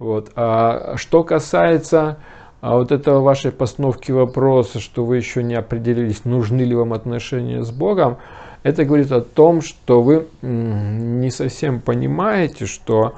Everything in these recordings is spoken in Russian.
Вот. А что касается вот этого вашей постановки вопроса, что вы еще не определились, нужны ли вам отношения с Богом, это говорит о том, что вы не совсем понимаете, что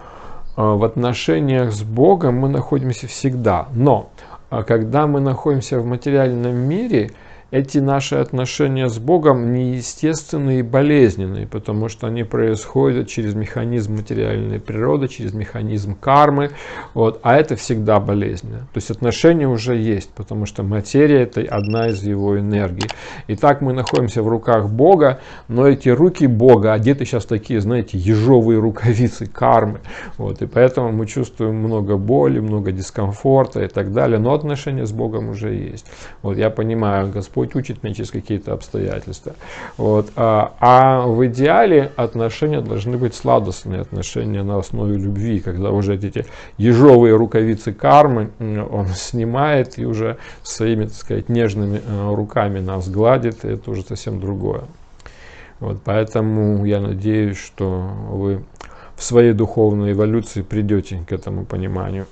в отношениях с Богом мы находимся всегда. Но когда мы находимся в материальном мире, эти наши отношения с Богом неестественные и болезненные, потому что они происходят через механизм материальной природы, через механизм кармы, вот, а это всегда болезненно. То есть отношения уже есть, потому что материя – это одна из его энергий. Итак, мы находимся в руках Бога, но эти руки Бога одеты сейчас такие, знаете, ежовые рукавицы кармы, вот, и поэтому мы чувствуем много боли, много дискомфорта и так далее, но отношения с Богом уже есть. Вот, я понимаю, Господь учит меня через какие-то обстоятельства. Вот. А в идеале отношения должны быть сладостные, отношения на основе любви, когда уже эти ежовые рукавицы кармы он снимает и уже своими, так сказать, нежными руками нас гладит, и это уже совсем другое. Вот. Поэтому я надеюсь, что вы в своей духовной эволюции придете к этому пониманию.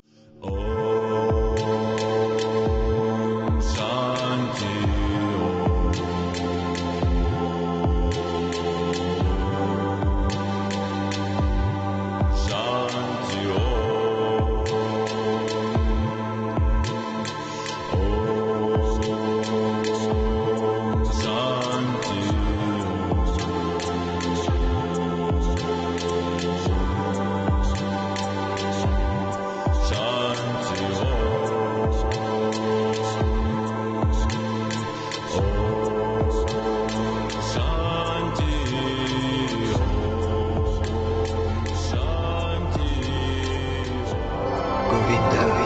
Govinda.